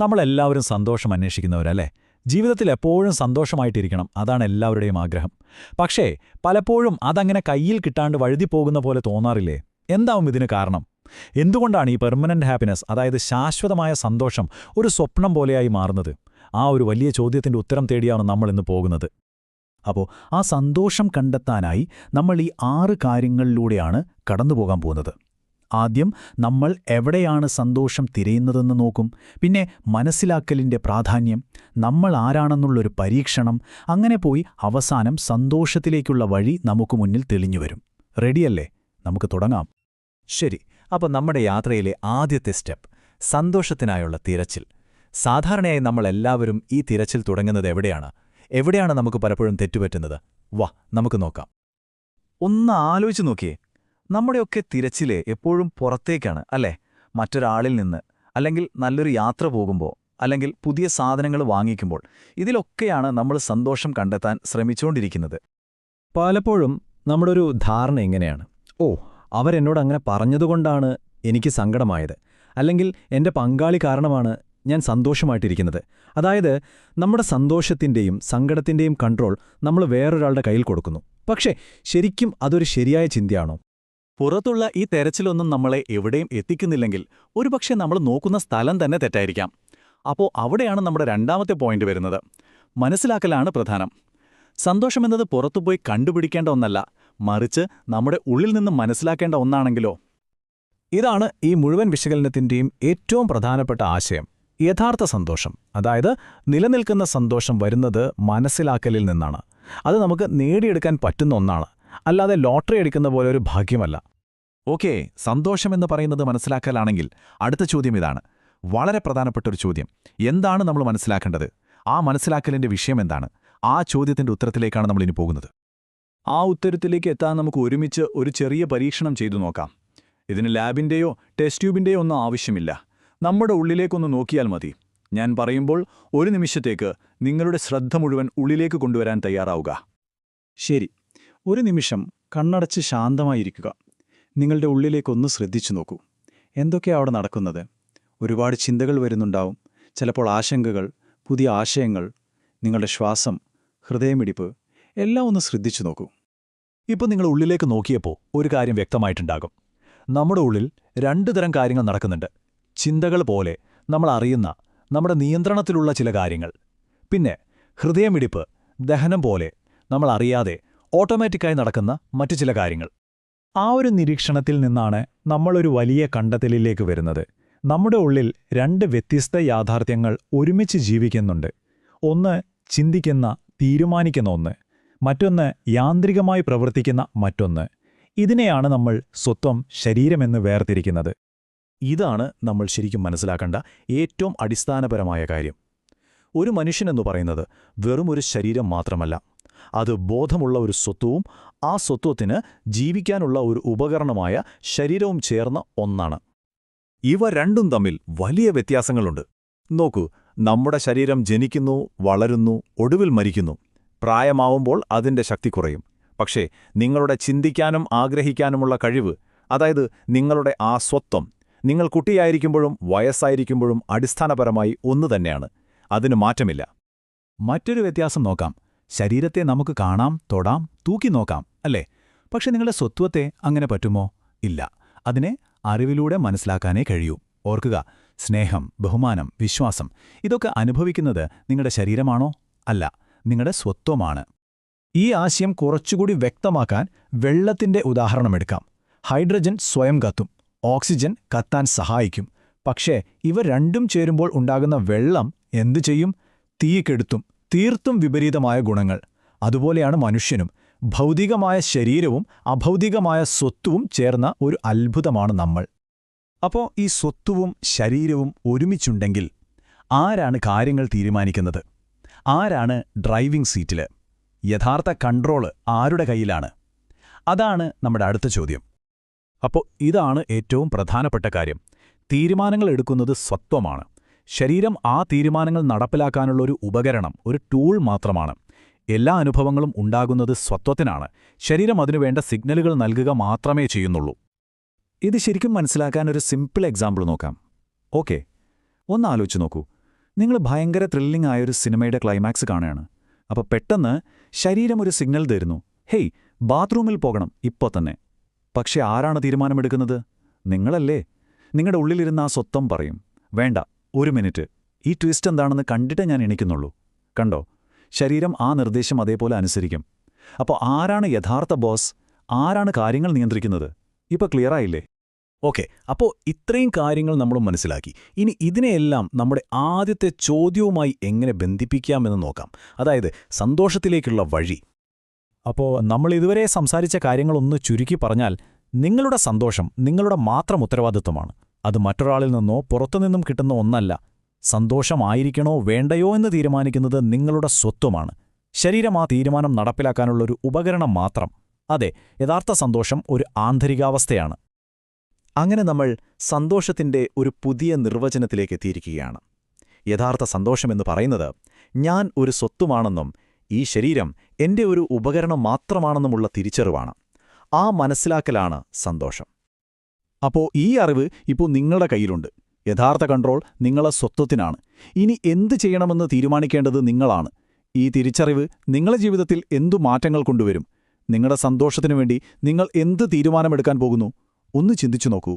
നമ്മളെല്ലാവരും സന്തോഷം അന്വേഷിക്കുന്നവരല്ലേ? ജീവിതത്തിൽ എപ്പോഴും സന്തോഷമായിട്ടിരിക്കണം, അതാണ് എല്ലാവരുടെയും ആഗ്രഹം. പക്ഷേ പലപ്പോഴും അതങ്ങനെ കയ്യിൽ കിട്ടാണ്ട് വഴുതിപ്പോകുന്ന പോലെ തോന്നാറില്ലേ? എന്താവും ഇതിന് കാരണം? എന്തുകൊണ്ടാണ് ഈ പെർമനന്റ് ഹാപ്പിനെസ്, അതായത് ശാശ്വതമായ സന്തോഷം, ഒരു സ്വപ്നം പോലെയായി മാറുന്നത്? ആ ഒരു വലിയ ചോദ്യത്തിന്റെ ഉത്തരം തേടിയാണ് നമ്മളിന്ന് പോകുന്നത്. അപ്പോൾ ആ സന്തോഷം കണ്ടെത്താനായി നമ്മൾ ഈ 6 കാര്യങ്ങളിലൂടെയാണ് കടന്നുപോകാൻ പോകുന്നത്. ആദ്യം നമ്മൾ എവിടെയാണ് സന്തോഷം തിരയുന്നതെന്ന് നോക്കും. പിന്നെ മനസ്സിലാക്കലിൻ്റെ പ്രാധാന്യം, നമ്മൾ ആരാണെന്നുള്ളൊരു പരീക്ഷണം, അങ്ങനെ പോയി അവസാനം സന്തോഷത്തിലേക്കുള്ള വഴി നമുക്ക് മുന്നിൽ തെളിഞ്ഞുവരും. റെഡിയല്ലേ? നമുക്ക് തുടങ്ങാം. ശരി, അപ്പോൾ നമ്മുടെ യാത്രയിലെ ആദ്യത്തെ സ്റ്റെപ്പ് സന്തോഷത്തിനായുള്ള തിരച്ചിൽ. സാധാരണയായി നമ്മളെല്ലാവരും ഈ തിരച്ചിൽ തുടങ്ങുന്നത് എവിടെയാണ് നമുക്ക് പലപ്പോഴും തെറ്റുപറ്റുന്നത്? വാ, നമുക്ക് നോക്കാം. ഒന്ന് ആലോചിച്ച് നോക്കിയേ. നമ്മുടെയൊക്കെ തിരച്ചിലെ എപ്പോഴും പുറത്തേക്കാണ് അല്ലേ? മറ്റൊരാളിൽ നിന്ന്, അല്ലെങ്കിൽ നല്ലൊരു യാത്ര പോകുമ്പോൾ, അല്ലെങ്കിൽ പുതിയ സാധനങ്ങൾ വാങ്ങിക്കുമ്പോൾ. ഇതിലൊക്കെയാണ് നമ്മൾ സന്തോഷം കണ്ടെത്താൻ ശ്രമിച്ചുകൊണ്ടിരിക്കുന്നത്. പലപ്പോഴും നമ്മുടെ ഒരു ധാരണ ഇങ്ങനെയാണ്: ഓ, അവരെന്നോട് അങ്ങനെ പറഞ്ഞതുകൊണ്ടാണ് എനിക്ക് സങ്കടമായത്, അല്ലെങ്കിൽ എൻ്റെ പങ്കാളി കാരണമാണ് ഞാൻ സന്തോഷമായിട്ടിരിക്കുന്നത്. അതായത് നമ്മുടെ സന്തോഷത്തിൻ്റെയും സങ്കടത്തിൻ്റെയും കൺട്രോൾ നമ്മൾ വേറൊരാളുടെ കയ്യിൽ കൊടുക്കുന്നു. പക്ഷേ ശരിക്കും അതൊരു ശരിയായ ചിന്തയാണോ? പുറത്തുള്ള ഈ തെരച്ചിലൊന്നും നമ്മളെ എവിടെയും എത്തിക്കുന്നില്ലെങ്കിൽ ഒരുപക്ഷെ നമ്മൾ നോക്കുന്ന സ്ഥലം തന്നെ തെറ്റായിരിക്കാം. അപ്പോൾ അവിടെയാണ് നമ്മുടെ രണ്ടാമത്തെ പോയിന്റ് വരുന്നത്. മനസ്സിലാക്കലാണ് പ്രധാനം. സന്തോഷമെന്നത് പുറത്തുപോയി കണ്ടുപിടിക്കേണ്ട ഒന്നല്ല, മറിച്ച് നമ്മുടെ ഉള്ളിൽ നിന്ന് മനസ്സിലാക്കേണ്ട ഒന്നാണെങ്കിലോ? ഇതാണ് ഈ മുഴുവൻ വിശകലനത്തിൻ്റെയും ഏറ്റവും പ്രധാനപ്പെട്ട ആശയം. യഥാർത്ഥ സന്തോഷം, അതായത് നിലനിൽക്കുന്ന സന്തോഷം, വരുന്നത് മനസ്സിലാക്കലിൽ നിന്നാണ്. അത് നമുക്ക് നേടിയെടുക്കാൻ പറ്റുന്ന ഒന്നാണ്, അല്ലാതെ ലോട്ടറി അടിക്കുന്ന പോലെ ഒരു ഭാഗ്യമല്ല. ഓക്കേ, സന്തോഷമെന്ന് പറയുന്നത് മനസ്സിലാക്കലാണെങ്കിൽ അടുത്ത ചോദ്യം ഇതാണ്. വളരെ പ്രധാനപ്പെട്ടൊരു ചോദ്യം. എന്താണ് നമ്മൾ മനസ്സിലാക്കേണ്ടത്? ആ മനസ്സിലാക്കലിന്റെ വിഷയം എന്താണ്? ആ ചോദ്യത്തിന്റെ ഉത്തരത്തിലേക്കാണ് നമ്മളിനി പോകുന്നത്. ആ ഉത്തരത്തിലേക്ക് എത്താൻ നമുക്ക് ഒരുമിച്ച് ഒരു ചെറിയ പരീക്ഷണം ചെയ്തു നോക്കാം. ഇതിന് ലാബിൻ്റെയോ ടെസ്റ്റ് ട്യൂബിൻ്റെയോ ഒന്നും ആവശ്യമില്ല. നമ്മുടെ ഉള്ളിലേക്കൊന്ന് നോക്കിയാൽ മതി. ഞാൻ പറയുമ്പോൾ ഒരു നിമിഷത്തേക്ക് നിങ്ങളുടെ ശ്രദ്ധ മുഴുവൻ ഉള്ളിലേക്ക് കൊണ്ടുവരാൻ തയ്യാറാവുക. ശരി, ഒരു നിമിഷം കണ്ണടച്ച് ശാന്തമായിരിക്കുക. നിങ്ങളുടെ ഉള്ളിലേക്കൊന്ന് ശ്രദ്ധിച്ചു നോക്കൂ. എന്തൊക്കെയാണ് അവിടെ നടക്കുന്നത്? ഒരുപാട് ചിന്തകൾ വരുന്നുണ്ടാവും. ചിലപ്പോൾ ആശങ്കകൾ, പുതിയ ആശയങ്ങൾ, നിങ്ങളുടെ ശ്വാസം, ഹൃദയമിടിപ്പ് എല്ലാം ഒന്ന് ശ്രദ്ധിച്ചു നോക്കൂ. ഇപ്പോൾ നിങ്ങൾ ഉള്ളിലേക്ക് നോക്കിയപ്പോൾ ഒരു കാര്യം വ്യക്തമായിട്ടുണ്ടാകും. നമ്മുടെ ഉള്ളിൽ 2 തരം കാര്യങ്ങൾ നടക്കുന്നുണ്ട്. ചിന്തകൾ പോലെ നമ്മൾ അറിയുന്ന, നമ്മുടെ നിയന്ത്രണത്തിലുള്ള ചില കാര്യങ്ങൾ. പിന്നെ ഹൃദയമിടിപ്പ്, ദഹനം പോലെ നമ്മൾ അറിയാതെ ഓട്ടോമാറ്റിക്കായി നടക്കുന്ന മറ്റു ചില കാര്യങ്ങൾ. ആ ഒരു നിരീക്ഷണത്തിൽ നിന്നാണ് നമ്മളൊരു വലിയ കണ്ടെത്തലിലേക്ക് വരുന്നത്. നമ്മുടെ ഉള്ളിൽ 2 വ്യത്യസ്ത യാഥാർത്ഥ്യങ്ങൾ ഒരുമിച്ച് ജീവിക്കുന്നുണ്ട്. ഒന്ന് ചിന്തിക്കുന്ന, തീരുമാനിക്കുന്ന ഒന്ന്, മറ്റൊന്ന് യാന്ത്രികമായി പ്രവർത്തിക്കുന്ന മറ്റൊന്ന്. ഇതിനെയാണ് നമ്മൾ സ്വത്വം, ശരീരമെന്ന് വേർതിരിക്കുന്നത്. ഇതാണ് നമ്മൾ ശരിക്കും മനസ്സിലാക്കേണ്ട ഏറ്റവും അടിസ്ഥാനപരമായ കാര്യം. ഒരു മനുഷ്യനെന്നു പറയുന്നത് വെറും ഒരു ശരീരം മാത്രമല്ല, അത് ബോധമുള്ള ഒരു സ്വത്വവും ആ സ്വത്വത്തിന് ജീവിക്കാനുള്ള ഒരു ഉപകരണമായ ശരീരവും ചേർന്ന ഒന്നാണ്. ഇവ രണ്ടും തമ്മിൽ വലിയ വ്യത്യാസങ്ങളുണ്ട്. നോക്കൂ, നമ്മുടെ ശരീരം ജനിക്കുന്നു, വളരുന്നു, ഒടുവിൽ മരിക്കുന്നു. പ്രായമാവുമ്പോൾ അതിൻ്റെ ശക്തി കുറയും. പക്ഷേ നിങ്ങളുടെ ചിന്തിക്കാനും ആഗ്രഹിക്കാനുമുള്ള കഴിവ്, അതായത് നിങ്ങളുടെ ആ സ്വത്വം, നിങ്ങൾ കുട്ടിയായിരിക്കുമ്പോഴും വയസ്സായിരിക്കുമ്പോഴും അടിസ്ഥാനപരമായി ഒന്നുതന്നെയാണ്. അതിന് മാറ്റമില്ല. മറ്റൊരു വ്യത്യാസം നോക്കാം. ശരീരത്തെ നമുക്ക് കാണാം, തൊടാം, തൂക്കി നോക്കാം, അല്ലേ? പക്ഷെ നിങ്ങളുടെ സ്വത്വത്തെ അങ്ങനെ പറ്റുമോ? ഇല്ല. അതിനെ അറിവിലൂടെ മനസ്സിലാക്കാനേ കഴിയൂ. ഓർക്കുക, സ്നേഹം, ബഹുമാനം, വിശ്വാസം ഇതൊക്കെ അനുഭവിക്കുന്നത് നിങ്ങളുടെ ശരീരമാണോ? അല്ല, നിങ്ങളുടെ സ്വത്വമാണ്. ഈ ആശയം കുറച്ചുകൂടി വ്യക്തമാക്കാൻ വെള്ളത്തിന്റെ ഉദാഹരണമെടുക്കാം. ഹൈഡ്രജൻ സ്വയം കത്തും, ഓക്സിജൻ കത്താൻ സഹായിക്കും. പക്ഷേ ഇവ രണ്ടും ചേരുമ്പോൾ ഉണ്ടാകുന്ന വെള്ളം എന്തു ചെയ്യും? തീ കെടുത്തും. തീർത്തും വിപരീതമായ ഗുണങ്ങൾ. അതുപോലെയാണ് മനുഷ്യനും. ഭൗതികമായ ശരീരവും അഭൗതികമായ സ്വത്വവും ചേർന്ന ഒരു അത്ഭുതമാണ് നമ്മൾ. അപ്പോൾ ഈ സ്വത്വവും ശരീരവും ഒരുമിച്ചുണ്ടെങ്കിൽ ആരാണ് കാര്യങ്ങൾ തീരുമാനിക്കുന്നത്? ആരാണ് ഡ്രൈവിംഗ് സീറ്റിൽ? യഥാർത്ഥ കൺട്രോള് ആരുടെ കയ്യിലാണ്? അതാണ് നമ്മുടെ അടുത്ത ചോദ്യം. അപ്പോൾ ഇതാണ് ഏറ്റവും പ്രധാനപ്പെട്ട കാര്യം. തീരുമാനങ്ങൾ എടുക്കുന്നത് സ്വത്വമാണ്. ശരീരം ആ തീരുമാനങ്ങൾ നടപ്പിലാക്കാനുള്ള ഒരു ഉപകരണം, ഒരു ടൂൾ മാത്രമാണ്. എല്ലാ അനുഭവങ്ങളും ഉണ്ടാകുന്നത് സ്വത്വത്തിനാണ്. ശരീരം അതിനുവേണ്ട സിഗ്നലുകൾ നൽകുക മാത്രമേ ചെയ്യുന്നുള്ളൂ. ഇത് ശരിക്കും മനസ്സിലാക്കാൻ ഒരു സിമ്പിൾ എക്സാമ്പിൾ നോക്കാം. ഓക്കെ, ഒന്ന് ആലോചിച്ച് നോക്കൂ. നിങ്ങൾ ഭയങ്കര ത്രില്ലിംഗ് ആയൊരു സിനിമയുടെ ക്ലൈമാക്സ് കാണുകയാണ്. അപ്പോൾ പെട്ടെന്ന് ശരീരം ഒരു സിഗ്നൽ തരുന്നു, ഹേയ്, ബാത്റൂമിൽ പോകണം ഇപ്പോൾ തന്നെ. പക്ഷെ ആരാണ് തീരുമാനമെടുക്കുന്നത്? നിങ്ങളല്ലേ. നിങ്ങളുടെ ഉള്ളിലിരുന്ന ആ സ്വത്വം പറയും, വേണ്ട, ഒരു മിനിറ്റ്, ഈ ട്വിസ്റ്റ് എന്താണെന്ന് കണ്ടിട്ടേ ഞാൻ എണീക്കുന്നുള്ളൂ. കണ്ടോ, ശരീരം ആ നിർദ്ദേശം അതേപോലെ അനുസരിക്കും. അപ്പോൾ ആരാണ് യഥാർത്ഥ ബോസ്? ആരാണ് കാര്യങ്ങൾ നിയന്ത്രിക്കുന്നത്? ഇപ്പോൾ ക്ലിയറായില്ലേ? ഓക്കെ, അപ്പോൾ ഇത്രയും കാര്യങ്ങൾ നമ്മൾ മനസ്സിലാക്കി. ഇനി ഇതിനെയെല്ലാം നമ്മുടെ ആദ്യത്തെ ചോദ്യവുമായി എങ്ങനെ ബന്ധിപ്പിക്കാമെന്ന് നോക്കാം. അതായത് സന്തോഷത്തിലേക്കുള്ള വഴി. അപ്പോൾ നമ്മൾ ഇതുവരെ സംസാരിച്ച കാര്യങ്ങളൊന്ന് ചുരുക്കി പറഞ്ഞാൽ, നിങ്ങളുടെ സന്തോഷം നിങ്ങളുടെ മാത്രം ഉത്തരവാദിത്വമാണ്. അത് മറ്റൊരാളിൽ നിന്നോ പുറത്തുനിന്നും കിട്ടുന്ന ഒന്നല്ല. സന്തോഷമായിരിക്കണോ വേണ്ടയോ എന്ന് തീരുമാനിക്കുന്നത് നിങ്ങളുടെ സ്വത്വമാണ്. ശരീരം ആ തീരുമാനം നടപ്പിലാക്കാനുള്ളൊരു ഉപകരണം മാത്രം. അതെ, യഥാർത്ഥ സന്തോഷം ഒരു ആന്തരികാവസ്ഥയാണ്. അങ്ങനെ നമ്മൾ സന്തോഷത്തിന്റെ ഒരു പുതിയ നിർവചനത്തിലേക്ക് എത്തിയിരിക്കുകയാണ്. യഥാർത്ഥ സന്തോഷമെന്ന് പറയുന്നത് ഞാൻ ഒരു സ്വത്തുമാണെന്നും ഈ ശരീരം എന്റെ ഒരു ഉപകരണം മാത്രമാണെന്നുമുള്ള തിരിച്ചറിവാണ്. ആ മനസ്സിലാക്കലാണ് സന്തോഷം. അപ്പോൾ ഈ അറിവ് ഇപ്പോൾ നിങ്ങളുടെ കയ്യിലുണ്ട്. യഥാർത്ഥ കൺട്രോൾ നിങ്ങളെ സ്വത്വത്തിനാണ്. ഇനി എന്ത് ചെയ്യണമെന്ന് തീരുമാനിക്കേണ്ടത് നിങ്ങളാണ്. ഈ തിരിച്ചറിവ് നിങ്ങളുടെ ജീവിതത്തിൽ എന്തു മാറ്റങ്ങൾ കൊണ്ടുവരും? നിങ്ങളുടെ സന്തോഷത്തിനു വേണ്ടി നിങ്ങൾ എന്ത് തീരുമാനമെടുക്കാൻ പോകുന്നു? ഒന്ന് ചിന്തിച്ചു നോക്കൂ.